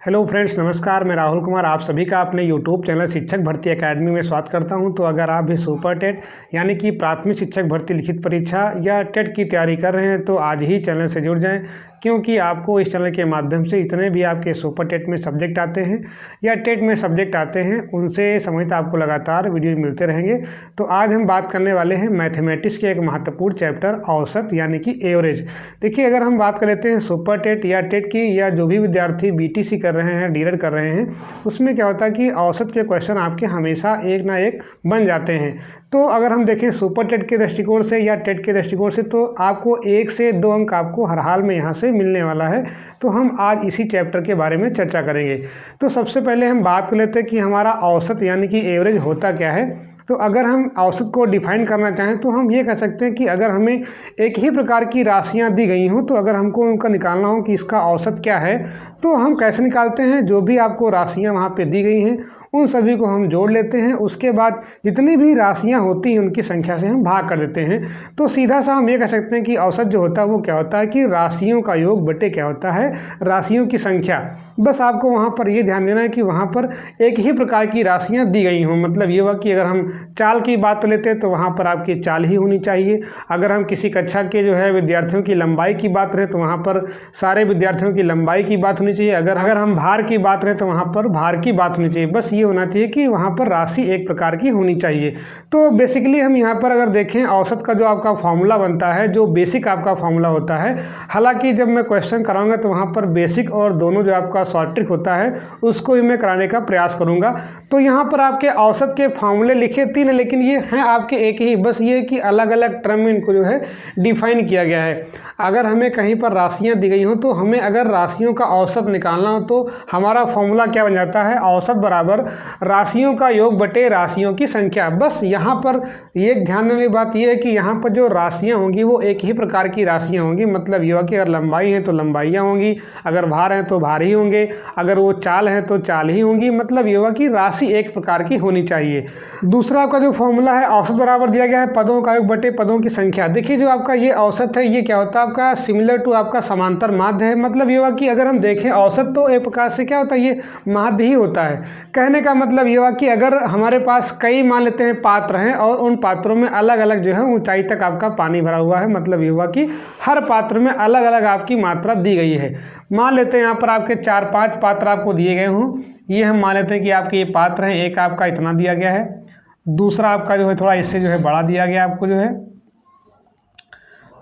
Hello friends, नमस्कार। मैं राहुल कुमार आप सभी का अपने यूट्यूब चैनल शिक्षक भर्ती एकेडमी में स्वागत करता हूं। तो अगर आप भी सुपर टेट यानी कि प्राथमिक शिक्षक भर्ती लिखित परीक्षा या टेट की तैयारी कर रहे हैं तो आज ही चैनल से जुड़ जाएं, क्योंकि आपको इस चैनल के माध्यम से जितने भी आपके सुपर टेट में सब्जेक्ट आते हैं या टेट में सब्जेक्ट आते हैं उनसे समेत आपको लगातार वीडियो मिलते रहेंगे। तो आज हम बात करने वाले हैं मैथमेटिक्स के एक महत्वपूर्ण चैप्टर औसत यानी कि एवरेज। देखिए, अगर हम बात कर लेते हैं सुपर टेट या टेट की या जो भी विद्यार्थी बीटीसी कर रहे हैं, डीएड कर रहे हैं, उसमें क्या होता है कि औसत के क्वेश्चन आपके हमेशा एक ना एक बन जाते हैं। तो अगर हम देखें सुपर टेट के दृष्टिकोण से या टेट के दृष्टिकोण से तो आपको 1 से 2 अंक आपको हर हाल में यहाँ से मिलने वाला है। तो हम आज इसी चैप्टर के बारे में चर्चा करेंगे। तो सबसे पहले हम बात कर लेते हैं कि हमारा औसत यानी कि एवरेज होता क्या है। तो अगर हम औसत को डिफाइन करना चाहें तो हम ये कह सकते हैं कि अगर हमें एक ही प्रकार की राशियां दी गई हों तो अगर हमको उनका निकालना हो कि इसका औसत क्या है तो हम कैसे निकालते हैं। जो भी आपको राशियां वहाँ पे दी गई हैं उन सभी को हम जोड़ लेते हैं, उसके बाद जितनी भी राशियां होती हैं उनकी संख्या से हम भाग कर देते हैं। तो सीधा सा हम ये कह सकते हैं कि औसत जो होता है वो क्या होता है कि राशियों का योग बटे क्या होता है राशियों की संख्या। बस आपको वहाँ पर ये ध्यान देना है कि वहाँ पर एक ही प्रकार की राशियाँ दी गई हों। मतलब ये हुआ कि अगर हम चाल की बात लेते हैं तो वहाँ पर आपकी चाल ही होनी चाहिए। अगर हम किसी कक्षा के जो है विद्यार्थियों की लंबाई की बात करें तो वहाँ पर सारे विद्यार्थियों की लंबाई की बात होनी चाहिए। अगर हम भार की बात करें तो वहाँ पर भार की बात होनी चाहिए। बस ये होना चाहिए कि वहाँ पर राशि एक प्रकार की होनी चाहिए। तो बेसिकली हम यहाँ पर अगर देखें औसत का जो आपका फॉर्मूला बनता है, जो बेसिक आपका फॉर्मूला होता है, हालांकि जब मैं क्वेश्चन कराऊंगा तो वहाँ पर बेसिक और दोनों जो आपका शॉर्ट ट्रिक होता है उसको भी मैं कराने का प्रयास करूँगा। तो यहाँ पर आपके औसत के फॉर्मूले लिखे 3 हैं, लेकिन ये हैं आपके एक ही, बस ये कि अलग अलग टर्म में इनको जो है डिफाइन किया गया है। अगर हमें कहीं पर राशियाँ दी गई हों तो हमें अगर राशियों का औसत निकालना हो तो हमारा फॉर्मूला क्या बन जाता है, औसत बराबर राशियों का योग बटे राशियों की संख्या। बस यहाँ पर ये ध्यान देने वाली बात यह है कि यहाँ पर जो राशियाँ होंगी वो एक ही प्रकार की राशियाँ होंगी। मतलब ये हुआ कि अगर लंबाई है तो लंबाइयाँ होंगी, अगर भार हैं तो भार ही होंगे, अगर वो चाल है तो चाल ही होंगी। मतलब ये हुआ कि राशि एक प्रकार की होनी चाहिए। दूसरा आपका जो फॉर्मूला है औसत बराबर दिया गया है पदों का योग बटे पदों की संख्या। देखिए, जो आपका ये औसत है ये क्या होता है आपका सिमिलर टू आपका समांतर माध्य है। मतलब ये हुआ कि अगर हम देखें औसत तो एक प्रकार से क्या होता है, ये माध्य ही होता है। कहने का मतलब ये हुआ कि अगर हमारे पास कई मान लेते हैं पात्र हैं और उन पात्रों में अलग अलग जो है ऊंचाई तक आपका पानी भरा हुआ है। मतलब ये हुआ कि हर पात्र में अलग अलग आपकी मात्रा दी गई है। मान लेते हैं यहाँ पर आपके 4-5 पात्र आपको दिए गए हों। ये हम मान लेते हैं कि आपके ये पात्र हैं, एक आपका इतना दिया गया है, दूसरा आपका जो है थोड़ा इससे जो है बड़ा दिया गया आपको जो है,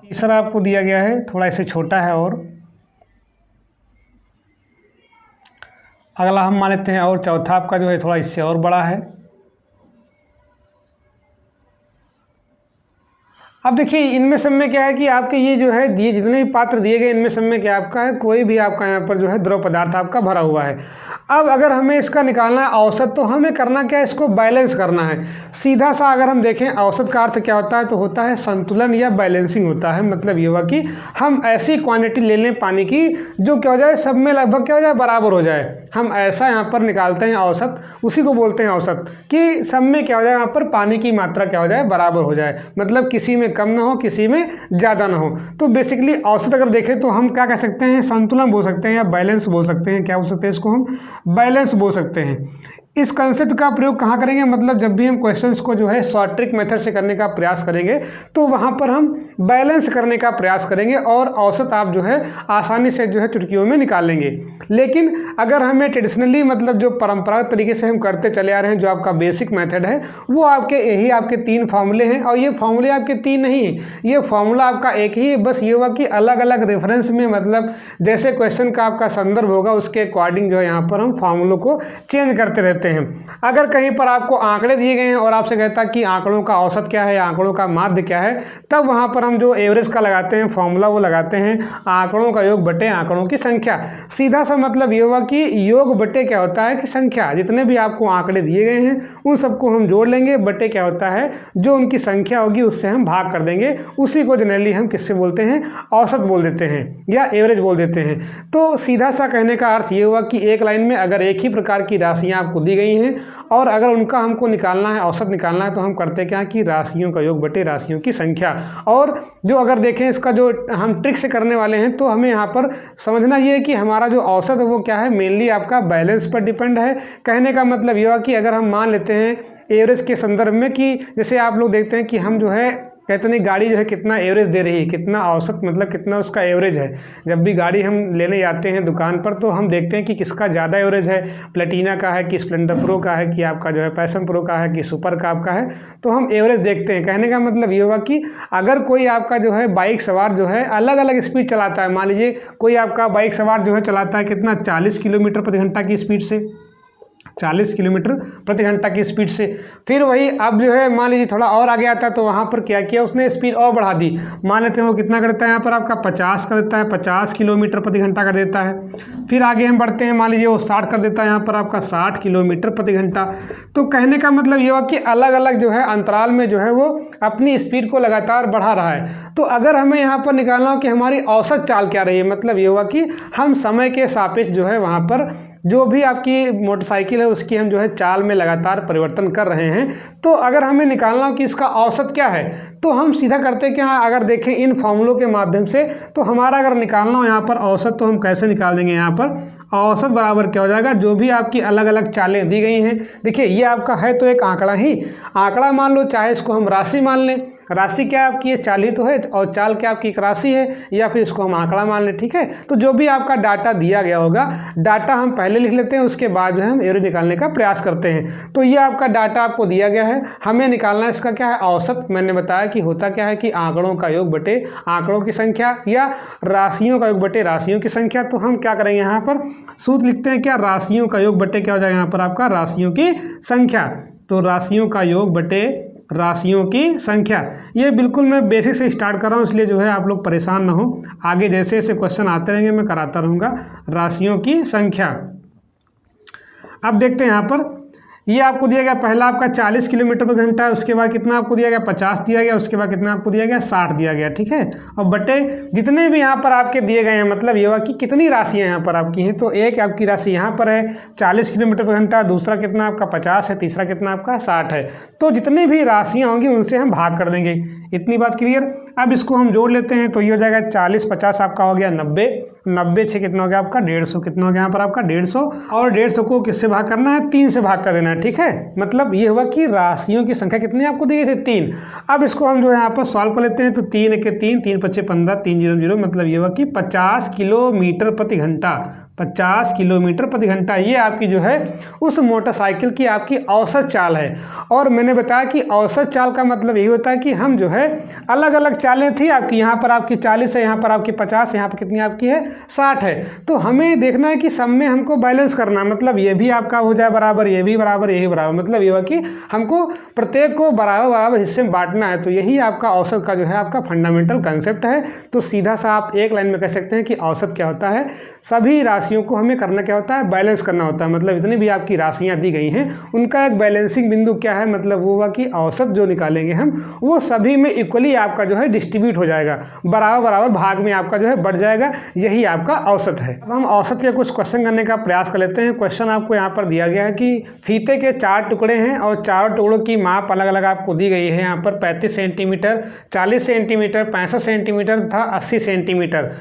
तीसरा आपको दिया गया है थोड़ा इससे छोटा है, और अगला हम मान लेते हैं और चौथा आपका जो है थोड़ा इससे और बड़ा है। अब देखिए, इनमें सब में क्या है कि आपके ये जो है दिए जितने भी पात्र दिए गए इनमें सब में क्या आपका है, कोई भी आपका यहाँ पर जो है द्रव पदार्थ आपका भरा हुआ है। अब अगर हमें इसका निकालना है औसत तो हमें करना क्या है, इसको बैलेंस करना है। सीधा सा अगर हम देखें औसत का अर्थ क्या होता है तो होता है संतुलन या बैलेंसिंग होता है। मतलब ये हुआ कि हम ऐसी क्वांटिटी ले लें पानी की जो क्या हो जाए सब में लगभग क्या हो जाए बराबर हो जाए। हम ऐसा यहाँ पर निकालते हैं औसत, उसी को बोलते हैं औसत, कि सब में क्या हो जाए यहाँ पर पानी की मात्रा क्या हो जाए बराबर हो जाए। मतलब किसी में कम ना हो किसी में ज़्यादा ना हो। तो बेसिकली औसत अगर देखें तो हम क्या कह सकते हैं, संतुलन बोल सकते हैं या बैलेंस बोल सकते हैं। क्या बोल सकते हैं इसको, हम बैलेंस बोल सकते हैं। इस कंसेप्ट का प्रयोग कहाँ करेंगे, मतलब जब भी हम क्वेश्चंस को जो है शॉर्ट ट्रिक मेथड से करने का प्रयास करेंगे तो वहाँ पर हम बैलेंस करने का प्रयास करेंगे और औसत आप जो है आसानी से जो है चुटकियों में निकाल लेंगे। लेकिन अगर हमें ट्रेडिशनली मतलब जो परंपरागत तरीके से हम करते चले आ रहे हैं, जो आपका बेसिक मेथड है वो आपके यही आपके 3 फार्मूले हैं। और ये फार्मूले आपके 3 नहीं है, ये फार्मूला आपका एक ही है। बस ये हुआ कि अलग अलग रेफरेंस में मतलब जैसे क्वेश्चन का आपका संदर्भ होगा उसके अकॉर्डिंग जो है यहाँ पर हम फार्मूलों को चेंज करते रहते हैं। अगर कहीं पर आपको आंकड़े दिए गए हैं और आपसे कहता कि आंकड़ों का औसत क्या है, आंकड़ों का माध्य क्या है, तब वहां पर हम जो एवरेज का लगाते हैं फॉर्मूला वो लगाते हैं आंकड़ों का योग बटे आंकड़ों की संख्या। सीधा सा मतलब ये हुआ कि योग बटे क्या होता है कि संख्या, जितने भी आपको आंकड़े दिए गए हैं उन सबको हम जोड़ लेंगे, बटे क्या होता है जो उनकी संख्या होगी उससे हम भाग कर देंगे। उसी को जनरली हम किससे बोलते हैं, औसत बोल देते हैं या एवरेज बोल देते हैं। तो सीधा सा कहने का अर्थ ये हुआ कि एक लाइन में अगर एक ही प्रकार की राशियां आपको दी दी गई हैं, और अगर उनका हमको निकालना है, औसत निकालना है, तो हम करते क्या कि राशियों का योग बटे राशियों की संख्या। और जो अगर देखें इसका जो हम ट्रिक से करने वाले हैं, तो हमें यहाँ पर समझना ये है कि हमारा जो औसत है वो क्या है, मेनली आपका बैलेंस पर डिपेंड है। कहने का मतलब ये हुआ कि अगर हम मान लेते हैं एवरेज के संदर्भ में कि जैसे आप लोग देखते हैं कि हम जो है कहते नहीं गाड़ी जो है कितना एवरेज दे रही है, कितना औसत मतलब कितना उसका एवरेज है। जब भी गाड़ी हम लेने जाते हैं दुकान पर तो हम देखते हैं कि किसका ज़्यादा एवरेज है, प्लेटिना का है कि स्प्लेंडर प्रो का है कि आपका जो है पैशन प्रो का है कि सुपर का आपका है, तो हम एवरेज देखते हैं। कहने का मतलब ये होगा कि अगर कोई आपका जो है बाइक सवार जो है अलग अलग स्पीड चलाता है, मान लीजिए कोई आपका बाइक सवार जो है चलाता है कितना 40 किलोमीटर प्रति घंटा की स्पीड से, 40 किलोमीटर प्रति घंटा की स्पीड से, फिर वही अब जो है मान लीजिए थोड़ा और आगे आता है तो वहाँ पर क्या किया उसने, स्पीड और बढ़ा दी। मान लेते हैं वो कितना करता है यहाँ पर आपका 50 कर देता है, 50 किलोमीटर प्रति घंटा कर देता है। फिर आगे हम बढ़ते हैं, मान लीजिए वो 60 कर देता है यहाँ पर आपका 60 किलोमीटर प्रति घंटा। तो कहने का मतलब ये हुआ कि अलग अलग जो है अंतराल में जो है वो अपनी स्पीड को लगातार बढ़ा रहा है। तो अगर हमें यहाँ पर निकालना हो कि हमारी औसत चाल क्या रही है, मतलब ये हुआ कि हम समय के सापेक्ष जो है वहाँ पर जो भी आपकी मोटरसाइकिल है उसकी हम जो है चाल में लगातार परिवर्तन कर रहे हैं। तो अगर हमें निकालना हो कि इसका औसत क्या है, तो हम सीधा करते हैं कि हाँ अगर देखें इन फॉर्मूलों के माध्यम से, तो हमारा अगर निकालना हो यहाँ पर औसत तो हम कैसे निकाल देंगे। यहाँ पर औसत बराबर क्या हो जाएगा, जो भी आपकी अलग अलग चालें दी गई हैं, देखिए ये आपका है तो एक आंकड़ा ही, आंकड़ा मान लो, चाहे इसको हम राशि मान लें, राशि क्या आपकी ये चाल ही तो है, और चाल क्या आपकी एक राशि है, या फिर इसको हम आंकड़ा मान लें। ठीक है, तो जो भी आपका डाटा दिया गया होगा, डाटा हम पहले लिख लेते हैं, उसके बाद जो है हम एवरेज निकालने का प्रयास करते हैं। तो ये आपका डाटा आपको दिया गया है, हमें निकालना इसका क्या है, औसत। मैंने बताया कि होता क्या है कि आंकड़ों का योग बटे आंकड़ों की संख्या, या राशियों का योग बटे राशियों की संख्या। तो हम क्या करेंगे, यहाँ पर सूत्र लिखते हैं क्या, राशियों का योग बटे क्या हो जाएगा यहाँ पर आपका राशियों की संख्या। तो राशियों का योग बटे राशियों की संख्या, ये बिल्कुल मैं बेसिक से स्टार्ट कर रहा हूँ, इसलिए जो है आप लोग परेशान ना हो, आगे जैसे जैसे क्वेश्चन आते रहेंगे मैं कराता रहूँगा। राशियों की संख्या, अब देखते हैं यहाँ पर ये आपको दिया गया, पहला आपका 40 किलोमीटर प्रति घंटा है, उसके बाद कितना आपको दिया गया 50 दिया गया, उसके बाद कितना आपको दिया गया 60 दिया गया। ठीक है, और बटे जितने भी यहाँ पर आपके दिए गए हैं, मतलब ये हुआ कि कितनी राशियाँ यहाँ पर आपकी हैं। तो एक आपकी राशि यहाँ पर है 40 किलोमीटर प्रति घंटा, दूसरा कितना आपका 50 है, तीसरा कितना आपका 60 है। तो जितनी भी राशियाँ होंगी उनसे हम भाग कर देंगे। इतनी बात क्लियर। अब इसको हम जोड़ लेते हैं, तो ये हो जाएगा 40 50 आपका हो गया 90, 90 से कितना हो गया आपका 150, कितना हो गया यहाँ पर आपका 150, और 150 को किससे भाग करना है, 3 से भाग कर देना है। ठीक है, मतलब ये हुआ कि राशियों की संख्या कितनी आपको दी गई थी, 3। अब इसको हम जो है यहाँ पर सॉल्व कर लेते हैं, तो 3 के 3, 3 पच्चे 15, 3 0 0, मतलब ये हुआ कि 50 किलोमीटर प्रति घंटा, 50 किलोमीटर प्रति घंटा ये आपकी जो है उस मोटरसाइकिल की आपकी औसत चाल है। और मैंने बताया कि औसत चाल का मतलब यही होता है कि हम जो है अलग अलग चालें थी आपकी, यहाँ पर आपकी 40 है, यहाँ पर आपकी 50, यहाँ पर कितनी आपकी है 60 है। तो हमें देखना है कि सब में हमको बैलेंस करना, मतलब ये भी आपका हो जाए बराबर, ये भी बराबर, यही बराबर, मतलब ये हुआ कि हमको प्रत्येक को बराबर बराबर हिस्से में बांटना है। तो यही आपका औसत का जो है आपका फंडामेंटल कंसेप्ट है। तो सीधा सा आप एक लाइन में कह सकते हैं कि औसत क्या होता है, सभी राशियों को हमें करना क्या होता है, बैलेंस करना होता है। मतलब इतनी भी आपकी राशियां दी गई हैं उनका एक बैलेंसिंग बिंदु क्या है, मतलब वो हुआ कि औसत जो निकालेंगे हम वो सभी में इक्वली आपका जो है डिस्ट्रीब्यूट हो जाएगा, बराबर बराबर भाग में आपका जो है बढ़ जाएगा, यही आपका औसत है। अब हम औसत के कुछ क्वेश्चन करने का प्रयास कर लेते हैं। क्वेश्चन आपको यहाँ पर दिया गया है कि फीते के 4 टुकड़े हैं और चारों टुकड़ों की माप अलग अलग आपको दी गई है। यहाँ पर 35 सेंटीमीटर, 40 सेंटीमीटर, 65 सेंटीमीटर तथा 80 सेंटीमीटर।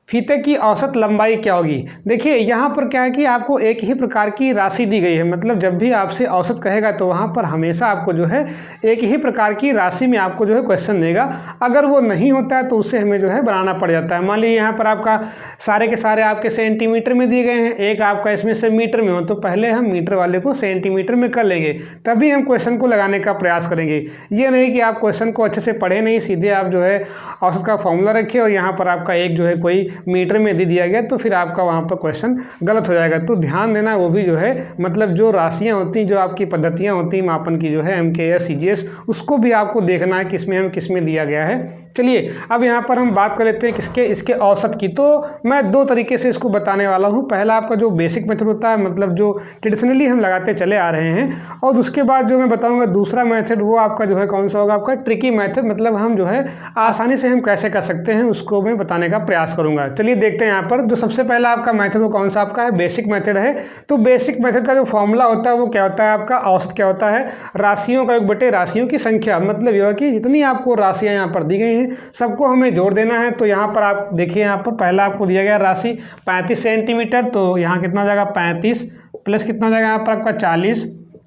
फीते की औसत लंबाई क्या होगी। देखिए यहाँ पर क्या है कि आपको एक ही प्रकार की राशि दी गई है, मतलब जब भी आपसे औसत कहेगा तो वहाँ पर हमेशा आपको जो है एक ही प्रकार की राशि में आपको जो है क्वेश्चन देगा। अगर वो नहीं होता है तो उससे हमें जो है बनाना पड़ जाता है। मान लीजिए यहाँ पर आपका सारे के सारे आपके सेंटीमीटर में दिए गए हैं, एक आपका इसमें से मीटर में हो, तो पहले हम मीटर वाले को सेंटीमीटर में कर लेंगे, तभी हम क्वेश्चन को लगाने का प्रयास करेंगे। ये नहीं कि आप क्वेश्चन को अच्छे से पढ़े नहीं, सीधे आप जो है औसत का फॉर्मूला रखिए और यहाँ पर आपका एक जो है कोई मीटर में दे दिया गया, तो फिर आपका वहाँ पर क्वेश्चन गलत हो जाएगा। तो ध्यान देना, वो भी जो है मतलब जो राशियाँ होती हैं, जो आपकी पद्धतियाँ होती हैं मापन की जो है MKS CGS, उसको भी आपको देखना है किसमें हम किसमें दिया गया है चलिए अब यहाँ पर हम बात कर लेते हैं किसके, इसके औसत की। तो मैं दो तरीके से इसको बताने वाला हूँ। पहला आपका जो बेसिक मेथड होता है, मतलब जो ट्रेडिशनली हम लगाते चले आ रहे हैं, और उसके बाद जो मैं बताऊँगा दूसरा मेथड, वो आपका जो है कौन सा होगा, आपका ट्रिकी मेथड, मतलब हम जो है आसानी से हम कैसे कर सकते हैं उसको मैं बताने का प्रयास करूँगा। चलिए देखते हैं यहाँ पर जो सबसे पहला आपका मेथड वो कौन सा आपका है, बेसिक मेथड है। तो बेसिक मेथड का जो फॉर्मूला होता है वो क्या होता है आपका, औसत क्या होता है, राशियों का योग बटे राशियों की संख्या। मतलब यह है कि जितनी आपको राशियाँ यहाँ पर दी गई हैं सबको हमें जोड़ देना है। तो यहाँ पर आप देखिए, यहाँ पर पहला आपको दिया गया राशि 35 सेंटीमीटर, तो यहाँ कितना हो जाएगा 35 प्लस कितना हो जाएगा यहाँ पर आपका 40,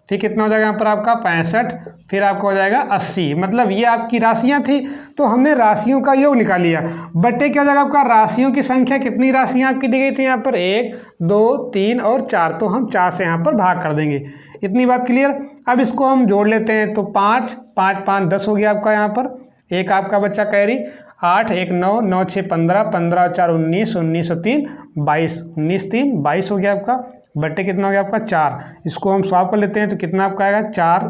फिर कितना हो जाएगा यहाँ पर आपका 65, फिर आपका हो जाएगा 80। मतलब ये आपकी राशियाँ थी, तो हमने राशियों का योग निकाल लिया। बटे क्या हो जाएगा आपका, राशियों की संख्या। कितनी राशियाँ आपकी दी गई थी यहाँ पर, 1 2 3 और 4, तो हम 4 से यहाँ पर भाग कर देंगे। इतनी बात क्लियर। अब इसको हम जोड़ लेते हैं, तो 5 5 5 10 हो गया आपका यहाँ पर, एक आपका बच्चा कैरी, 8 1 9 9 6 15 15 और 4 19 19 और 3 22 19 3 22 हो गया आपका। बट्टे कितना हो गया आपका 4। इसको हम सॉल्व कर लेते हैं, तो कितना आपका आएगा 4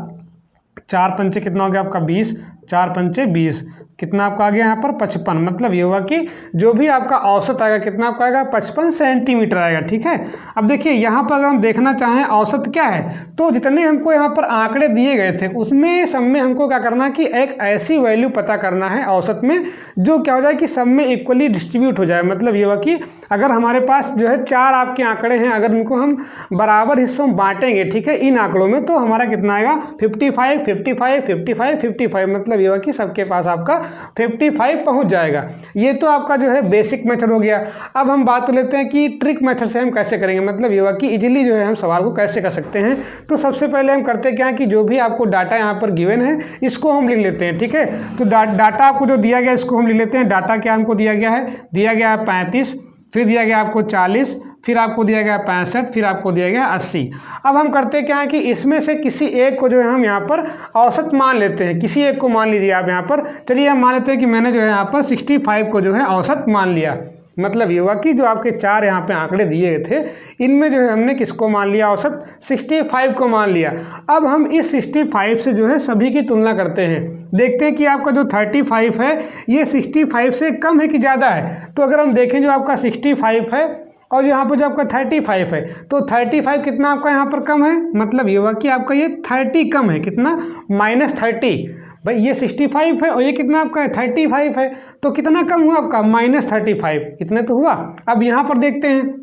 4 पंचे कितना हो गया आपका 20, 4 पंचे 20, कितना आपका आ गया यहाँ पर 55। मतलब ये हुआ कि जो भी आपका औसत आएगा कितना आपका आएगा 55 सेंटीमीटर आएगा। ठीक है। अब देखिए यहाँ पर अगर हम देखना चाहें औसत क्या है, तो जितने हमको यहाँ पर आंकड़े दिए गए थे उसमें सब में हमको क्या करना है कि एक ऐसी वैल्यू पता करना है औसत में जो क्या हो जाए कि सब में इक्वली डिस्ट्रीब्यूट हो जाए। मतलब ये हुआ कि अगर हमारे पास जो है 4 आपके आंकड़े हैं, अगर उनको हम बराबर हिस्सों में बांटेंगे, ठीक है, इन आंकड़ों में, तो हमारा कितना आएगा 55 55 55 55। मतलब ये हुआ कि सबके पास आपका 55 पहुंच जाएगा। ये तो आपका जो है बेसिक मेथड हो गया। अब हम बात कर लेते हैं कि ट्रिक मेथड से हम कैसे करेंगे। मतलब ये हुआ कि इजीली जो है हम सवाल को कैसे कर सकते हैं। तो सबसे पहले हम करते क्या है कि जो भी आपको डाटा यहाँ पर गिवन है इसको हम लिख लेते हैं। ठीक है। तो डाटा आपको जो दिया गया इसको हम लिख लेते हैं। डाटा क्या हमको दिया गया है 35, फिर दिया गया आपको 40, फिर आपको दिया गया 65, फिर आपको दिया गया 80। अब हम करते क्या है कि इसमें से किसी एक को जो है हम यहाँ पर औसत मान लेते हैं। किसी एक को मान लीजिए आप यहाँ पर, चलिए हम मान लेते हैं कि मैंने जो है यहाँ पर 65 को जो है औसत मान लिया। मतलब ये हुआ कि जो आपके 4 यहाँ पे आंकड़े दिए थे इनमें जो है हमने किसको मान लिया, औसत 65 को मान लिया। अब हम इस 65 से जो है सभी की तुलना करते हैं, देखते हैं कि आपका जो 35 है ये 65 से कम है कि ज़्यादा है। तो अगर हम देखें जो आपका 65 है और यहाँ पर जो आपका 35 है, तो 35 कितना आपका यहाँ पर कम है। मतलब ये हुआ कि आपका ये 30 कम है, कितना -30। भाई ये 65 है और ये कितना आपका है 35 है, तो कितना कम हुआ आपका -35, इतने तो हुआ। अब यहाँ पर देखते हैं,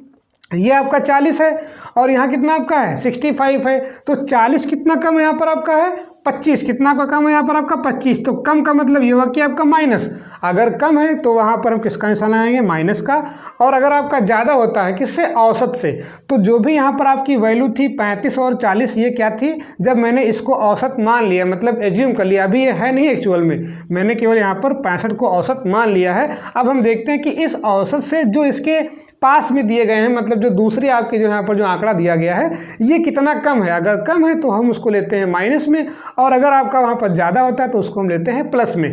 ये आपका 40 है और यहाँ कितना आपका है 65 है, तो 40 कितना कम है यहाँ पर आपका है 25, कितना का कम है यहाँ पर आपका 25। तो कम का मतलब ये हुआ कि आपका माइनस, अगर कम है तो वहाँ पर हम किसका निशान लगाएंगे, माइनस का। और अगर आपका ज़्यादा होता है किससे, औसत से, तो जो भी यहाँ पर आपकी वैल्यू थी 35 और 40, ये क्या थी, जब मैंने इसको औसत मान लिया, मतलब एज्यूम कर लिया, अभी ये है नहीं एक्चुअल में, मैंने केवल यहाँ पर 65 को औसत मान लिया है। अब हम देखते हैं कि इस औसत से जो इसके पास में दिए गए हैं, मतलब जो दूसरी आपके जो यहाँ पर जो आंकड़ा दिया गया है ये कितना कम है। अगर कम है तो हम उसको लेते हैं माइनस में, और अगर आपका वहाँ पर ज़्यादा होता है तो उसको हम लेते हैं प्लस में।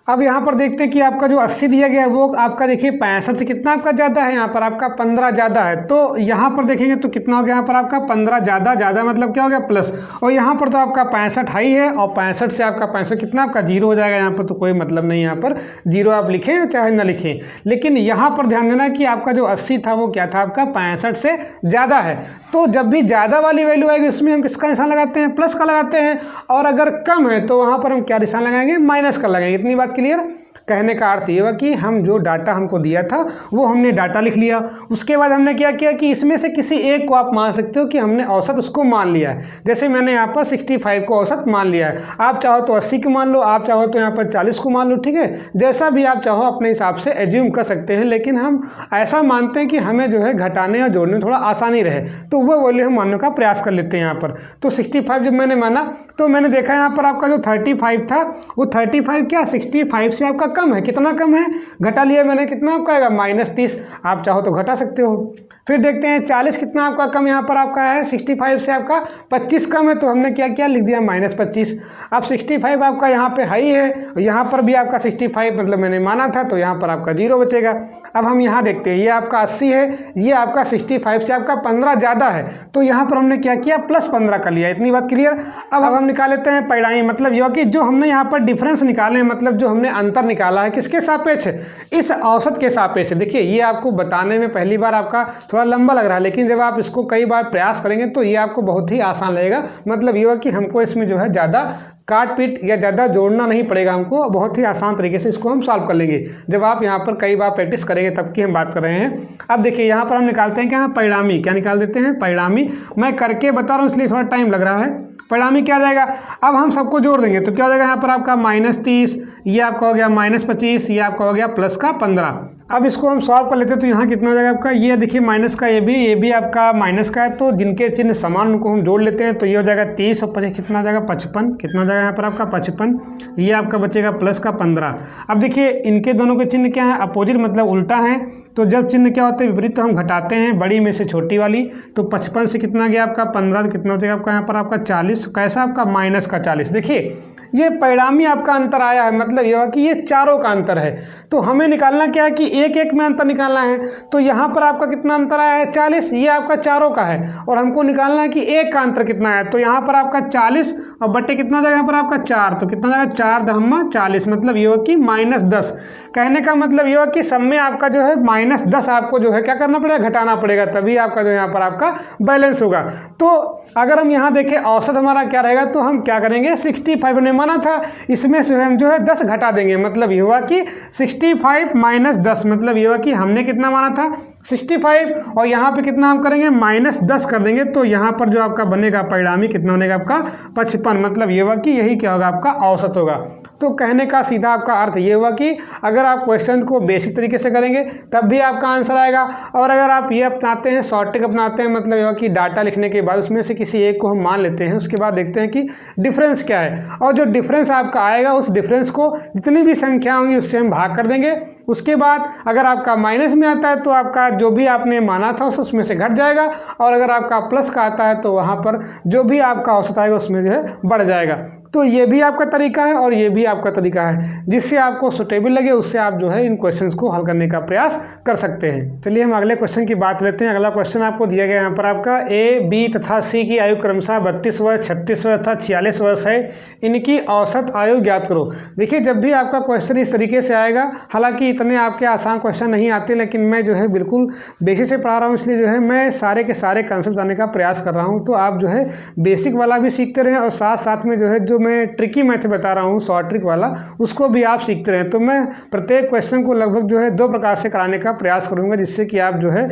अब यहाँ पर देखते हैं कि आपका जो 80 दिया गया है वो आपका देखिए 65 से कितना आपका ज़्यादा है, यहाँ पर आपका 15 ज़्यादा है। तो यहाँ पर देखेंगे तो कितना हो गया यहाँ पर आपका 15 ज़्यादा मतलब क्या हो गया प्लस, और यहाँ पर तो आपका 65 हाई है और 65 से आपका 65 कितना आपका 0 हो जाएगा। यहाँ पर तो कोई मतलब नहीं, यहाँ पर 0 आप लिखें चाहे ना लिखें, लेकिन यहाँ पर ध्यान देना कि आपका जो 80 था वो क्या था आपका 65 से ज़्यादा है। तो जब भी ज़्यादा वाली वैल्यू आएगी उसमें हम किसका निशान लगाते हैं, प्लस का लगाते हैं, और अगर कम है तो वहाँ पर हम क्या निशान लगाएंगे, माइनस का लगाएंगे। इतनी बात क्लियर। कहने का अर्थ ये हुआ कि हम जो डाटा हमको दिया था वो हमने डाटा लिख लिया, उसके बाद हमने क्या किया कि इसमें से किसी एक को आप मान सकते हो कि हमने औसत उसको मान लिया है। जैसे मैंने यहाँ पर 65 को औसत मान लिया है, आप चाहो तो 80 को मान लो, आप चाहो तो यहाँ पर 40 को मान लो, ठीक है, जैसा भी आप चाहो अपने हिसाब से एज्यूम कर सकते हैं। लेकिन हम ऐसा मानते हैं कि हमें जो है घटाने या जोड़ने में थोड़ा आसानी रहे, तो वो वैल्यू हम मानने का प्रयास कर लेते हैं यहाँ पर। तो 65 जब मैंने माना तो मैंने देखा यहाँ पर आपका जो 35 था वो 35 क्या 65 से आपका कम है। कितना कम है, घटा लिया मैंने, कितना आपका आएगा -30। आप चाहो तो घटा सकते हो, फिर देखते हैं 40 कितना आपका कम यहाँ पर आपका है, 65 से आपका 25 कम है, तो हमने क्या किया, लिख दिया -25। अब 65 आपका यहाँ पे हाई है, यहाँ पर भी आपका 65 मतलब मैंने माना था, तो यहाँ पर आपका 0 बचेगा। अब हम यहाँ देखते हैं, ये आपका 80 है, ये आपका 65 से आपका 15 ज़्यादा है, तो यहाँ पर हमने क्या किया, +15 कर लिया। इतनी बात क्लियर। अब हम निकाल लेते हैं परिणामी, मतलब यह कि जो हमने यहाँ पर डिफरेंस निकाले, मतलब जो हमने अंतर निकाला है किसके सापेक्ष, इस औसत के सापेक्ष। देखिए ये आपको बताने में पहली बार आपका थोड़ा लंबा लग रहा है, लेकिन जब आप इसको कई बार प्रयास करेंगे तो ये आपको बहुत ही आसान लगेगा। मतलब ये कि हमको इसमें जो है ज़्यादा काट पीट या ज़्यादा जोड़ना नहीं पड़ेगा, हमको बहुत ही आसान तरीके से इसको हम सॉल्व कर लेंगे। जब आप यहाँ पर कई बार प्रैक्टिस करेंगे तब की हम बात कर रहे हैं। अब देखिए यहाँ पर हम निकालते हैं क्या, परिणामी क्या निकाल देते हैं, परिणामी। मैं करके बता रहा हूँ इसलिए थोड़ा टाइम लग रहा है। परिणामी क्या जाएगा, अब हम सबको जोड़ देंगे तो क्या हो जाएगा, यहाँ पर आपका -30, ये आपका हो गया -25, ये आपका हो गया +15। अब इसको हम सॉल्व कर लेते हैं तो यहाँ कितना हो जाएगा आपका, ये देखिए माइनस का ये भी आपका माइनस का है, तो जिनके चिन्ह समान उनको हम जोड़ लेते हैं तो ये हो जाएगा 30 और 25 कितना हो जाएगा 55, कितना हो जाएगा यहाँ पर आपका 55, ये आपका बचेगा +15। अब देखिए इनके दोनों के चिन्ह क्या है, अपोजिट मतलब उल्टा है, तो जब चिन्ह क्या होते हैं विपरीत तो हम घटाते हैं बड़ी में से छोटी वाली। तो 55 से कितना गया आपका 15, तो कितना हो जाएगा आपका यहाँ पर आपका 40, कैसा आपका -40। देखिए ये परिणामी आपका अंतर आया है, मतलब यह कि ये चारों का अंतर है। तो हमें निकालना क्या है कि एक एक में अंतर निकालना है। तो यहाँ पर आपका कितना अंतर आया है 40, ये आपका चारों का है, और हमको निकालना है कि एक का अंतर कितना है। तो यहाँ पर आपका 40 और बट्टे कितना जाएगा यहाँ पर आपका 4, तो कितना जाएगा 4 दहम्मा 40, मतलब ये कि -10। कहने का मतलब ये कि सब में आपका जो है -10 आपको जो है क्या करना पड़ेगा, घटाना पड़ेगा, तभी आपका जो यहाँ पर आपका बैलेंस होगा। तो अगर हम यहाँ देखें औसत हमारा क्या रहेगा, तो हम क्या करेंगे, 65 ने माना था, इसमें से हम जो है 10 घटा देंगे। मतलब ये हुआ कि 65 - 10, मतलब ये हुआ कि हमने कितना माना था 65, और यहाँ पे कितना हम करेंगे -10 कर देंगे, तो यहाँ पर जो आपका बनेगा परिणामी कितना बनेगा आपका 55। मतलब ये हुआ कि यही क्या होगा, आपका औसत होगा। तो कहने का सीधा आपका अर्थ ये हुआ कि अगर आप क्वेश्चन को बेसिक तरीके से करेंगे तब भी आपका आंसर आएगा, और अगर आप ये अपनाते हैं शॉर्ट ट्रिक अपनाते हैं, मतलब ये हुआ कि डाटा लिखने के बाद उसमें से किसी एक को हम मान लेते हैं, उसके बाद देखते हैं कि डिफरेंस क्या है, और जो डिफरेंस आपका आएगा उस डिफरेंस को जितनी भी संख्या होंगी उससे हम भाग कर देंगे। उसके बाद अगर आपका माइनस में आता है तो आपका जो भी आपने माना था उसमें से घट जाएगा, और अगर आपका प्लस का आता है तो वहाँ पर जो भी आपका औसत आएगा उसमें जो है बढ़ जाएगा। तो ये भी आपका तरीका है और ये भी आपका तरीका है, जिससे आपको सुटेबल लगे उससे आप जो है इन क्वेश्चंस को हल करने का प्रयास कर सकते हैं। चलिए हम अगले क्वेश्चन की बात लेते हैं। अगला क्वेश्चन आपको दिया गया यहाँ पर आपका A, B तथा C की आयु क्रमशः 32 वर्ष, 36 वर्ष तथा 46 वर्ष है, इनकी औसत आयु ज्ञात करो। देखिए जब भी आपका क्वेश्चन इस तरीके से आएगा, हालांकि इतने आपके आसान क्वेश्चन नहीं आते, लेकिन मैं जो है बिल्कुल बेसिक से पढ़ा रहा हूँ, इसलिए जो है मैं सारे के सारे कंसेप्ट जानने का प्रयास कर रहा हूँ। तो आप जो है बेसिक वाला भी सीखते रहें, और साथ साथ में जो है जो मैं ट्रिकी मेथड बता रहा हूँ शॉर्ट ट्रिक वाला, उसको भी आप सीखते रहें। तो मैं प्रत्येक क्वेश्चन को लगभग जो है 2 प्रकार से कराने का प्रयास करूँगा, जिससे कि आप जो है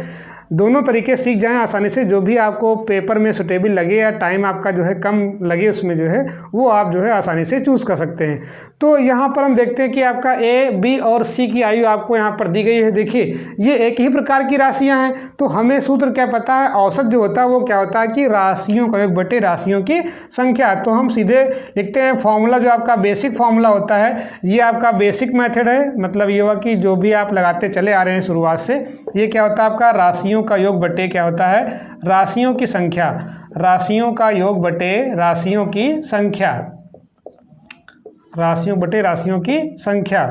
दोनों तरीके सीख जाएं आसानी से। जो भी आपको पेपर में सुटेबल लगे या टाइम आपका जो है कम लगे, उसमें जो है वो आप जो है आसानी से चूज़ कर सकते हैं। तो यहाँ पर हम देखते हैं कि आपका A, B और C की आयु आपको यहाँ पर दी गई है। देखिए ये एक ही प्रकार की राशियाँ हैं, तो हमें सूत्र क्या पता है, औसत जो होता है वो क्या होता है कि राशियों का योग बटे राशियों की संख्या। तो हम सीधे लिखते हैं फॉर्मूला, जो आपका बेसिक फॉर्मूला होता है, ये आपका बेसिक मेथड है। मतलब ये हुआ कि जो भी आप लगाते चले आ रहे हैं शुरुआत से, ये क्या होता है आपका राशियों का योग बटे क्या होता है, राशियों की संख्या, राशियों का योग बटे राशियों की संख्या, राशियों बटे राशियों की संख्या।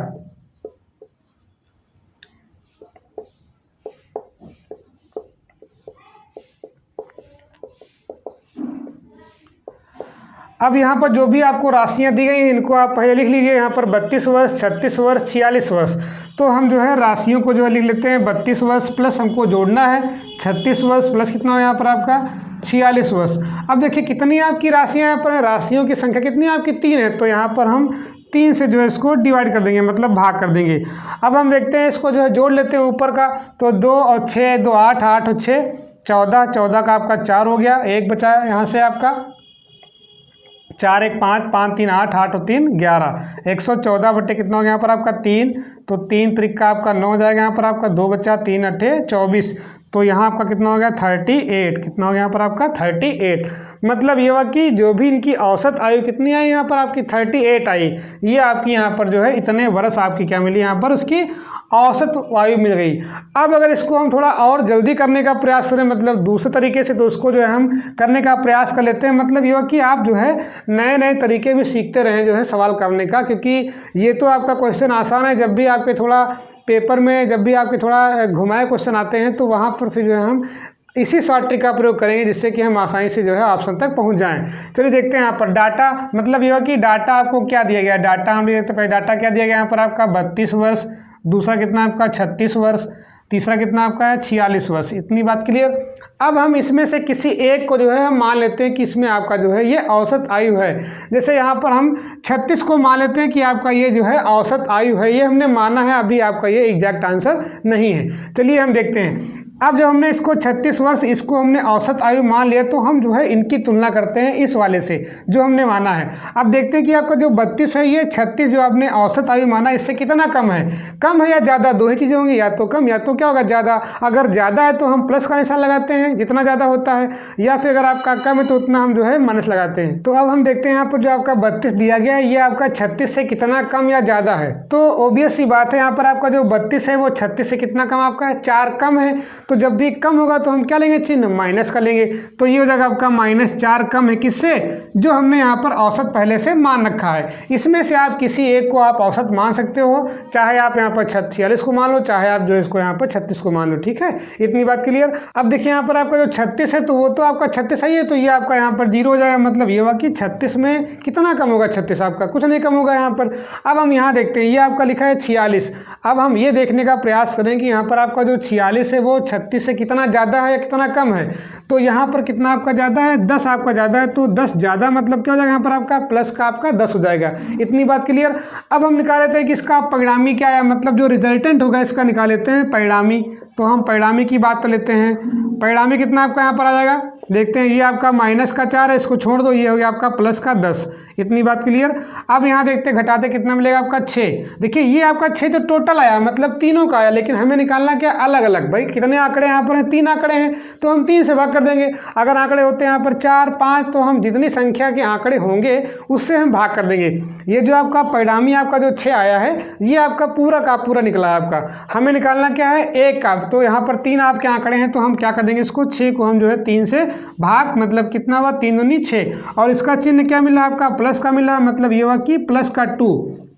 अब यहाँ पर जो भी आपको राशियाँ दी गई हैं इनको आप पहले लिख लीजिए। यहाँ पर 32 वर्ष, 36 वर्ष, 46 वर्ष। तो हम जो है राशियों को जो है लिख लेते हैं 32 वर्ष प्लस हमको जोड़ना है 36 वर्ष प्लस कितना हो यहाँ पर आपका 46 वर्ष। अब देखिए कितनी आपकी राशियाँ यहाँ पर है, राशियों की संख्या कितनी आपकी 3 है, तो यहाँ पर हम 3 से जो है इसको डिवाइड कर देंगे, मतलब भाग कर देंगे। अब हम देखते हैं इसको जो है जोड़ लेते हैं ऊपर का, तो 2 और 6, 2 8, 8 और 6 14, 14 का आपका 4 हो गया, 1 बचा यहाँ से आपका 4 1 5, 5 3 8, 8 और 3 11, 114 बट्टे कितना हो गया यहाँ पर आपका 3, तो 3 त्रिक का आपका 9 हो जाएगा यहाँ पर आपका 2 बचा, 3 8 24। तो यहाँ आपका कितना हो गया 38, कितना हो गया यहाँ पर आपका 38। मतलब ये हुआ कि जो भी इनकी औसत आयु कितनी आई यहाँ पर आपकी 38 आई। ये आपकी यहाँ पर जो है इतने वर्ष आपकी क्या मिली यहाँ पर उसकी औसत आयु मिल गई। अब अगर इसको हम थोड़ा और जल्दी करने का प्रयास करें मतलब दूसरे तरीके से, तो उसको जो है हम करने का प्रयास कर लेते हैं। मतलब ये हुआ कि आप जो है नए नए तरीके भी सीखते रहें जो है सवाल करने का, क्योंकि ये तो आपका क्वेश्चन आसान है। जब भी आपके थोड़ा पेपर में जब भी आपके थोड़ा घुमाए क्वेश्चन आते हैं तो वहाँ पर फिर जो है हम इसी शॉर्ट ट्रिक का प्रयोग करेंगे, जिससे कि हम आसानी से जो है ऑप्शन तक पहुंच जाएं। चलिए देखते हैं यहाँ पर डाटा। मतलब ये हुआ कि डाटा आपको क्या दिया गया, डाटा हम देखते हैं। डाटा क्या दिया गया यहाँ पर आपका 32 वर्ष, दूसरा कितना आपका 36 वर्ष, तीसरा कितना आपका है 46 वर्ष। इतनी बात क्लियर। अब हम इसमें से किसी एक को जो है हम मान लेते हैं कि इसमें आपका जो है ये औसत आयु है। जैसे यहाँ पर हम 36 को मान लेते हैं कि आपका ये जो है औसत आयु है, ये हमने माना है। अभी आपका ये एग्जैक्ट आंसर नहीं है। चलिए हम देखते हैं। अब जब हमने इसको 36 वर्ष इसको हमने औसत आयु मान लिया, तो हम जो है इनकी तुलना करते हैं इस वाले से जो हमने माना है। अब देखते हैं कि आपका जो 32 है, ये 36 जो आपने औसत आयु माना इससे कितना कम है। कम है या ज़्यादा, दो ही चीज़ें होंगी, या तो कम या तो क्या होगा ज़्यादा। अगर ज़्यादा है तो हम प्लस का निशान लगाते हैं जितना ज़्यादा होता है, या फिर अगर आपका कम है तो उतना हम जो है माइनस लगाते हैं। तो अब हम देखते हैं यहाँ पर जो आपका 32 दिया गया है ये आपका 36 से कितना कम या ज़्यादा है। तो ऑब्वियस सी बात है यहाँ पर आपका जो 32 है वो 36 से कितना कम आपका है, 4 कम है। तो जब भी कम होगा तो हम क्या लेंगे, चिन्ह माइनस का लेंगे। तो ये हो जाएगा आपका -4 कम है किससे, जो हमने यहाँ पर औसत पहले से मान रखा है। इसमें से आप किसी एक को आप औसत मान सकते हो, चाहे आप यहाँ पर 46 को मान लो, चाहे आप जो इसको यहाँ पर 36 को मान लो। ठीक है, इतनी बात क्लियर। अब देखिए यहाँ पर आपका जो 36 है तो वो तो आपका 36 ही है, तो ये आपका यहाँ पर 0 हो जाएगा। मतलब ये हुआ कि 36 में कितना कम होगा, 36 आपका कुछ नहीं कम होगा यहाँ पर। अब हम यहाँ देखते हैं, ये आपका लिखा है 46। अब हम ये देखने का प्रयास करें कि यहाँ पर आपका जो 46 है वो 36 से कितना ज़्यादा है या कितना कम है। तो यहाँ पर कितना आपका ज़्यादा है, 10 आपका ज़्यादा है। तो 10 ज़्यादा मतलब क्या हो जाएगा यहाँ पर आपका प्लस का आपका 10 हो जाएगा। इतनी बात क्लियर। अब हम निकाल लेते हैं कि इसका परिणामी क्या है, मतलब जो रिजल्टेंट होगा इसका निकाल लेते हैं परिणामी। तो हम परिणामी की बात कर लेते हैं। परिणामी कितना आपका यहाँ पर आ जाएगा, देखते हैं। ये आपका -4 है, इसको छोड़ दो, ये हो गया आपका +10। इतनी बात क्लियर। अब यहाँ देखते हैं घटाते कितना मिलेगा आपका 6। देखिए ये आपका 6 तो टोटल आया, मतलब तीनों का आया, लेकिन हमें निकालना क्या अलग अलग। भाई कितने आंकड़े यहाँ पर हैं, 3 आंकड़े हैं, तो हम 3 से भाग कर देंगे। अगर आंकड़े होते हैं यहाँ पर 4, 5, तो हम जितनी संख्या के आंकड़े होंगे उससे हम भाग कर देंगे। ये जो आपका परिणामी आपका जो 6 आया है ये आपका पूरा का पूरा निकला है आपका। हमें निकालना क्या है, 1 का। तो यहाँ पर 3 आपके आंकड़े हैं, तो हम क्या कर देंगे, इसको 6 को हम जो है 3 से भाग, मतलब कितना हुआ 3 दूनी 6। और इसका चिन्ह क्या मिला आपका, प्लस का मिला। मतलब ये हुआ कि +2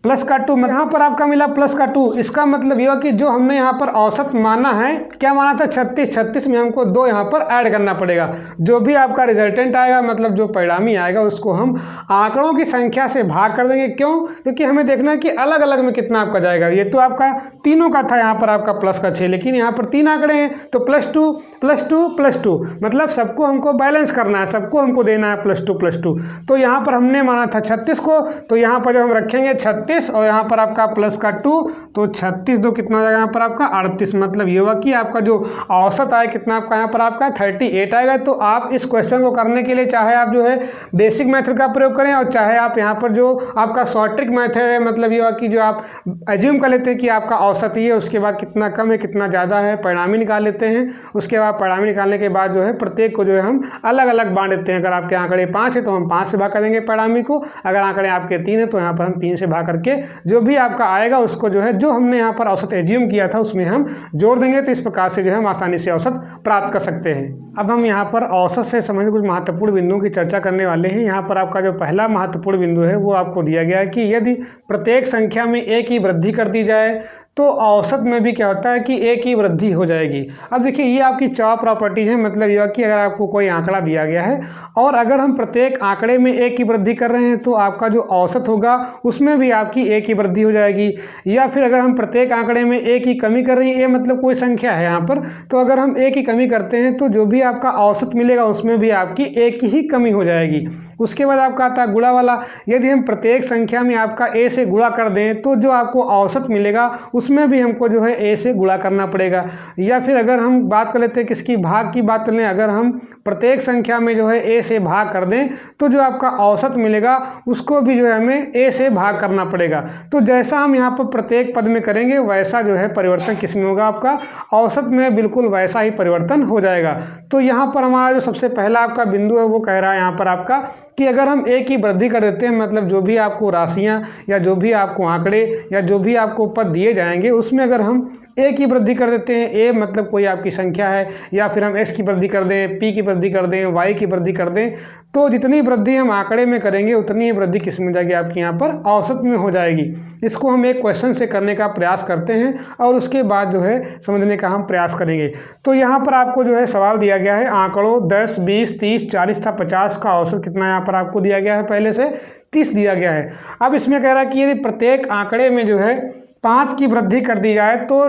यहाँ पर आपका मिला +2। इसका मतलब ये हुआ कि जो हमने यहाँ पर औसत माना है, क्या माना था 36 में हमको 2 यहाँ पर ऐड करना पड़ेगा। जो भी आपका रिजल्टेंट आएगा, मतलब जो परिणामी आएगा, उसको हम आंकड़ों की संख्या से भाग कर देंगे। क्यों, क्योंकि हमें देखना है कि अलग अलग में कितना आपका जाएगा। ये तो आपका तीनों का था यहाँ पर आपका प्लस का 6, लेकिन यहाँ पर 3 आंकड़े हैं, तो +2 मतलब सबको हमको बैलेंस करना है, सबको हमको देना है +2। तो यहाँ पर हमने माना था 36 को, तो यहाँ पर जब हम रखेंगे 36 और यहाँ पर आपका +2, तो 36 2 कितना हो जाएगा यहाँ पर आपका 38। मतलब ये हुआ कि आपका जो औसत आया कितना आपका यहाँ पर आपका 38 आएगा। तो आप इस क्वेश्चन को करने के लिए चाहे आप जो है बेसिक मेथड का प्रयोग करें, और चाहे आप यहाँ पर जो आपका शॉर्ट ट्रिक मेथड है, मतलब ये हुआ कि जो आप एज्यूम कर लेते हैं कि आपका औसत ही है, उसके बाद कितना कम है कितना ज़्यादा है, परिणामी निकाल लेते हैं। उसके बाद परिणामी निकालने के बाद जो है प्रत्येक को जो है हम अलग अलग बांट देते हैं। अगर आपके आंकड़े 5 है तो हम 5 से भाग कर देंगे परिणामी को। अगर आंकड़े आपके 3 है तो यहाँ पर हम 3 से भाग करके जो भी आपका आएगा उसको जो है जो हमने यहाँ पर औसत एज्यूम किया था उसमें हम जोड़ देंगे। तो इस प्रकार से जो है हम आसानी से औसत प्राप्त कर सकते हैं। अब हम यहाँ पर औसत से संबंधित कुछ महत्वपूर्ण बिंदुओं की चर्चा करने वाले हैं। यहाँ पर आपका जो पहला महत्वपूर्ण बिंदु है वो आपको दिया गया है कि यदि प्रत्येक संख्या में 1 की वृद्धि कर दी जाए तो औसत में भी क्या होता है कि 1 की वृद्धि हो जाएगी। अब देखिए ये आपकी 4 प्रॉपर्टीज है। मतलब यह कि अगर आपको कोई आंकड़ा दिया गया है और अगर हम प्रत्येक आंकड़े में 1 की वृद्धि कर रहे हैं तो आपका जो औसत होगा उसमें भी आपकी 1 की वृद्धि हो जाएगी। या फिर अगर हम प्रत्येक आंकड़े में 1 की कमी कर रहे हैं, ये मतलब कोई संख्या है यहाँ पर, तो अगर हम 1 की कमी करते हैं तो जो भी आपका औसत मिलेगा उसमें भी आपकी 1 की ही कमी हो जाएगी। उसके बाद आपका आता है गुणा वाला। यदि हम प्रत्येक संख्या में आपका a से गुणा कर दें तो जो आपको औसत मिलेगा उसमें भी हमको जो है ए से गुणा करना पड़ेगा। या फिर अगर हम बात कर लेते हैं किसकी, भाग की बात कर लें, अगर हम प्रत्येक संख्या में जो है ए से भाग कर दें तो जो आपका औसत मिलेगा उसको भी जो है हमें ए से भाग करना पड़ेगा। तो जैसा हम यहाँ पर प्रत्येक पद में करेंगे वैसा जो है परिवर्तन किस में होगा, आपका औसत में बिल्कुल वैसा ही परिवर्तन हो जाएगा। तो यहाँ पर हमारा जो सबसे पहला आपका बिंदु है वो कह रहा है यहाँ पर आपका कि अगर हम ए की वृद्धि कर देते हैं, मतलब जो भी आपको राशियां या जो भी आपको आंकड़े या जो भी आपको पद दिए जाएंगे उसमें अगर हम ए की वृद्धि कर देते हैं, ए मतलब कोई आपकी संख्या है, या फिर हम एक्स की वृद्धि कर दें, पी की वृद्धि कर दें, वाई की वृद्धि कर दें, तो जितनी वृद्धि हम आंकड़े में करेंगे उतनी ही वृद्धि किस में हो जाएगी, आपकी यहाँ पर औसत में हो जाएगी। इसको हम एक क्वेश्चन से करने का प्रयास करते हैं और उसके बाद जो है समझने का हम प्रयास करेंगे। तो यहाँ पर आपको जो है सवाल दिया गया है, आंकड़ों 10, 20, 30, 40 था 50 का औसत कितना यहाँ पर आपको दिया गया है, पहले से 30 दिया गया है। अब इसमें कह रहा है कि यदि प्रत्येक आंकड़े में जो है 5 की वृद्धि कर दी जाए तो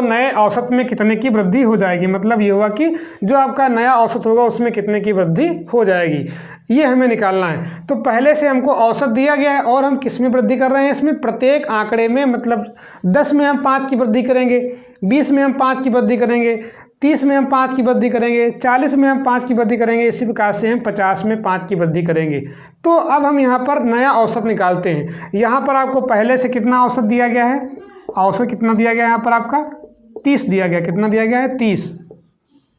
नए औसत में कितने की वृद्धि हो जाएगी, मतलब ये हुआ कि जो आपका नया औसत होगा उसमें कितने की वृद्धि हो जाएगी, ये हमें निकालना है। तो पहले से हमको औसत दिया गया है और हम किस में वृद्धि कर रहे हैं, इसमें प्रत्येक आंकड़े में, मतलब 10 में हम 5 की वृद्धि करेंगे, 20 में हम 5 की वृद्धि करेंगे, 30 में हम 5 की वृद्धि करेंगे, 40 में हम 5 की वृद्धि करेंगे, इसी प्रकार से हम 50 में 5 की वृद्धि करेंगे। तो अब हम यहाँ पर नया औसत निकालते हैं। यहाँ पर आपको पहले से कितना औसत दिया गया है, औसत कितना दिया गया है, यहाँ पर आपका 30 दिया गया, कितना दिया गया है 30।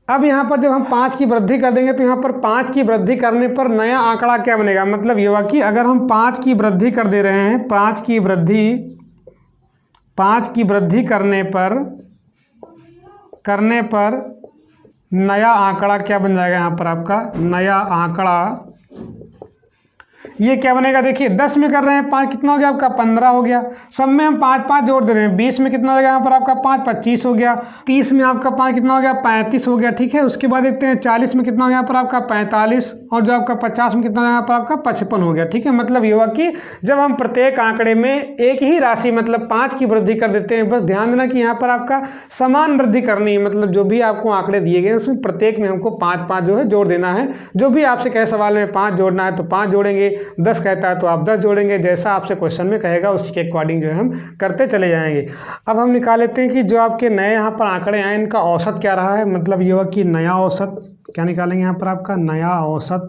अब यहाँ पर जब हम 5 की वृद्धि कर देंगे तो यहाँ पर 5 की वृद्धि करने पर नया आंकड़ा क्या बनेगा, मतलब ये हुआ कि अगर हम 5 की वृद्धि कर दे रहे हैं, 5 की वृद्धि करने पर नया आंकड़ा क्या बन जाएगा, यहाँ पर आपका नया आंकड़ा ये क्या बनेगा, देखिए 10 में कर रहे हैं 5 कितना हो गया आपका 15 हो गया, सब में हम 5 5 जोड़ दे रहे हैं, 20 में कितना हो गया यहाँ पर आपका 5 25 हो गया, 30 में आपका 5 कितना हो गया 35 हो गया, ठीक है। उसके बाद देखते हैं 40 में कितना हो गया यहाँ पर आपका 45 और जो आपका 50 में कितना हो गया यहाँ पर आपका 55 हो गया, ठीक है। मतलब ये हुआ कि जब हम प्रत्येक आंकड़े में एक ही राशि मतलब 5 की वृद्धि कर देते हैं, बस ध्यान देना कि यहाँ पर आपका समान वृद्धि करनी है, मतलब जो भी आपको आंकड़े दिए गए उसमें प्रत्येक में हमको 5 5 जो है जोड़ देना है। जो भी आपसे कहे सवाल में 5 जोड़ना है तो 5 जोड़ेंगे, 10 कहता है तो आप 10 जोड़ेंगे, जैसा आपसे क्वेश्चन में कहेगा उसके अकॉर्डिंग जो है हम करते चले जाएंगे। अब हम निकाल लेते हैं कि जो आपके नए यहाँ पर आंकड़े आए इनका औसत क्या रहा है, मतलब ये हुआ कि नया औसत क्या निकालेंगे यहाँ पर आपका नया औसत।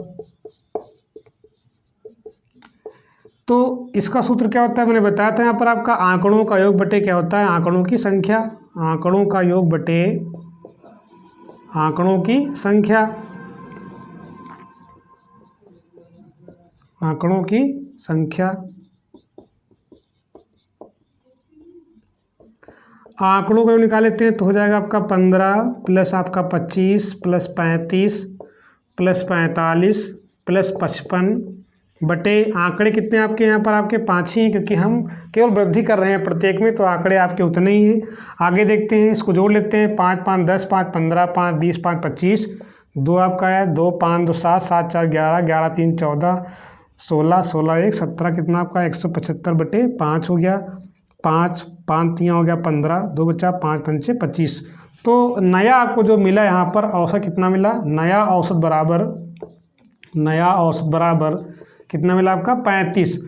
तो इसका सूत्र क्या होता है, मैंने बताया था यहाँ पर आपका आंकड़ों का योग बटे क्या होता है, आंकड़ों की संख्या, आंकड़ों का योग बटे आंकड़ों की संख्या, आंकड़ों की संख्या। आंकड़ों को निकाल लेते हैं तो हो जाएगा आपका 15 प्लस आपका 25 प्लस 35 प्लस 45 प्लस 55 बटे आंकड़े कितने आपके यहाँ पर आपके 5 ही हैं, क्योंकि हम केवल वृद्धि कर रहे हैं प्रत्येक में, तो आंकड़े आपके उतने ही हैं। आगे देखते हैं, इसको जोड़ लेते हैं, 5 5 10 5 15 5 20 5 25, 2 आपका है 2 5 2 7 7 4 11 11 3 14 16 16 1 17 कितना आपका 175 बटे 5 हो गया, 5 5 3 हो गया 15, 2 बचा 5 5 25। तो नया आपको जो मिला यहाँ पर औसत कितना मिला, नया औसत बराबर कितना मिला आपका 35।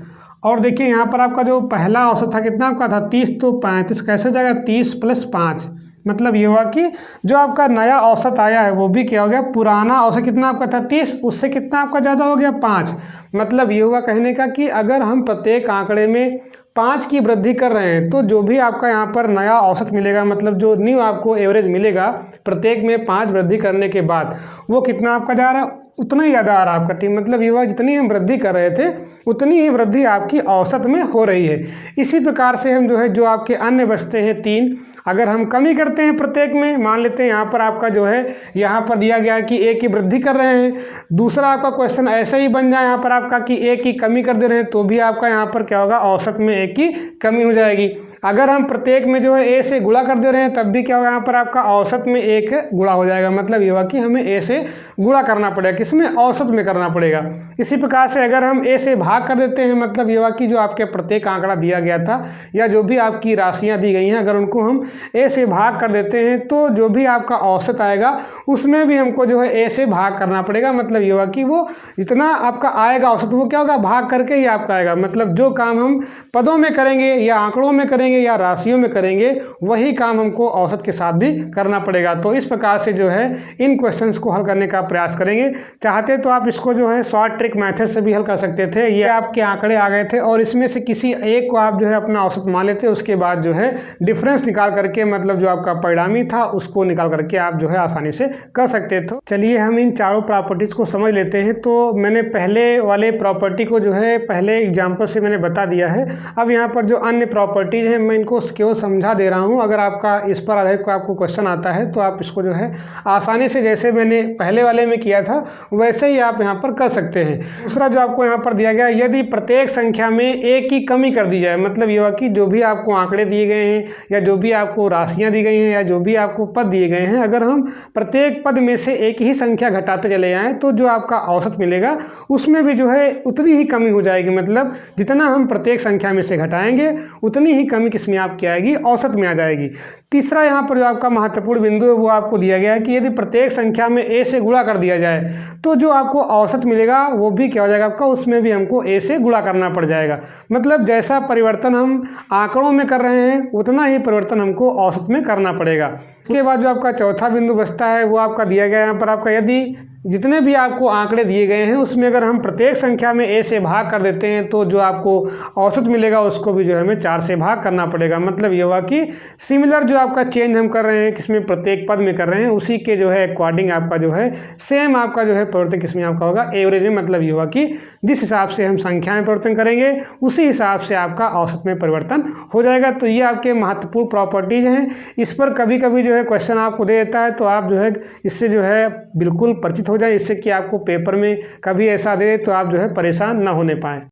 और देखिए यहाँ पर आपका जो पहला औसत था कितना आपका था 30, तो 35 कैसे हो जाएगा 30 प्लस 5, मतलब ये हुआ कि जो आपका नया औसत आया है वो भी क्या हो गया, पुराना औसत कितना आपका था 30, उससे कितना आपका ज़्यादा हो गया 5। मतलब ये हुआ कहने का कि अगर हम प्रत्येक आंकड़े में 5 की वृद्धि कर रहे हैं तो जो भी आपका यहाँ पर नया औसत मिलेगा, मतलब जो न्यू आपको एवरेज मिलेगा प्रत्येक में 5 वृद्धि करने के बाद, वो कितना आपका जा रहा है, उतना ही ज़्यादा आ रहा है आपका टीम। मतलब ये हुआ जितनी हम वृद्धि कर रहे थे उतनी ही वृद्धि आपकी औसत में हो रही है। इसी प्रकार से हम जो है जो आपके अन्य बचते हैं 3, अगर हम कमी करते हैं प्रत्येक में, मान लेते हैं यहाँ पर आपका जो है यहाँ पर दिया गया है कि ए की वृद्धि कर रहे हैं, दूसरा आपका क्वेश्चन ऐसे ही बन जाए यहाँ पर आपका कि ए की कमी कर दे रहे हैं, तो भी आपका यहाँ पर क्या होगा, औसत में ए की कमी हो जाएगी। अगर हम प्रत्येक में जो है ए से गुणा कर दे रहे हैं तब भी क्या होगा, यहाँ पर आपका औसत में 1 गुणा हो जाएगा। मतलब ये हुआ कि हमें ए से गुणा करना पड़ेगा, किसमें, औसत में करना पड़ेगा। इसी प्रकार से अगर हम ए से भाग कर देते हैं, मतलब ये हुआ कि जो आपके प्रत्येक आंकड़ा दिया गया था या जो भी आपकी राशियाँ दी गई हैं, अगर उनको हम ए से भाग कर देते हैं तो जो भी आपका औसत आएगा उसमें भी हमको जो है ए से भाग करना पड़ेगा। मतलब ये हुआ कि वो जितना आपका आएगा औसत वो क्या होगा, भाग करके ही आपका आएगा। मतलब जो काम हम पदों में करेंगे या आंकड़ों में करेंगे करेंगे या राशियों में करेंगे वही काम हमको औसत के साथ भी करना पड़ेगा। तो इस प्रकार से जो है इन क्वेश्चंस को हल करने का प्रयास करेंगे। चाहते तो आप इसको जो है शॉर्ट ट्रिक मेथड से भी हल कर सकते थे। ये आपके आंकड़े आ गए थे और इसमें से किसी एक को आप जो है अपना औसत मान लेते, उसके बाद जो है डिफरेंस निकाल करके मतलब जो आपका परिणामी था उसको निकाल करके आप जो है आसानी से कर सकते थे। चलिए हम इन चारों प्रॉपर्टीज़ को समझ लेते हैं। तो मैंने पहले वाले प्रॉपर्टी को जो है पहले एग्जाम्पल से मैंने बता दिया है। अब यहाँ पर जो अन्य प्रॉपर्टीज़ हैं मैं इनको केवल समझा दे रहा हूँ। अगर आपका इस पर आधारित कोई आपको क्वेश्चन आता है तो आप इसको जो है आसानी से जैसे मैंने पहले वाले में किया था वैसे ही आप यहाँ पर कर सकते हैं। दूसरा जो आपको यहाँ पर दिया गया, यदि प्रत्येक संख्या में एक की कमी कर दी जाए, मतलब ये हुआ कि जो भी आपको आंकड़े दिए गए हैं या जो भी आपको राशियाँ दी गई हैं या जो भी आपको पद दिए गए हैं, अगर हम प्रत्येक पद में से एक ही संख्या घटाते चले जाएँ तो जो आपका औसत मिलेगा उसमें भी जो है उतनी ही कमी हो जाएगी। मतलब जितना हम प्रत्येक संख्या में से घटाएंगे उतनी ही कमी किसमें आपकी आएगी, औसत में आ जाएगी। तीसरा यहाँ पर जो आपका महत्वपूर्ण बिंदु है वो आपको दिया गया है कि यदि प्रत्येक संख्या में a से गुणा कर दिया जाए तो जो आपको औसत मिलेगा वो भी क्या हो जाएगा आपका, उसमें भी हमको a से गुणा करना पड़ जाएगा। मतलब जैसा परिवर्तन हम आंकड़ों में कर रहे हैं उतना ही परिवर्तन हमको औसत में करना पड़ेगा। उसके बाद जो आपका चौथा बिंदु बचता है वो आपका दिया गया है यहाँ पर आपका, यदि जितने भी आपको आंकड़े दिए गए हैं उसमें अगर हम प्रत्येक संख्या में a से भाग कर देते हैं तो जो आपको औसत मिलेगा उसको भी जो है हमें 4 से भाग करना पड़ेगा। मतलब ये हुआ कि सिमिलर जो आपका चेंज हम कर रहे हैं किसमें, प्रत्येक पद में कर रहे हैं, उसी के जो है अकॉर्डिंग आपका जो है सेम आपका जो है परिवर्तन किसमें आपका होगा, एवरेज में। मतलब ये हुआ कि जिस हिसाब से हम संख्या में परिवर्तन करेंगे उसी हिसाब से आपका औसत में परिवर्तन हो जाएगा। तो ये आपके महत्वपूर्ण प्रॉपर्टीज़ हैं। इस पर कभी कभी जो है क्वेश्चन आपको दे देता है तो आप जो है इससे जो है बिल्कुल परिचित हो जाए, इससे कि आपको पेपर में कभी ऐसा दे तो आप जो है परेशान ना होने पाएँ।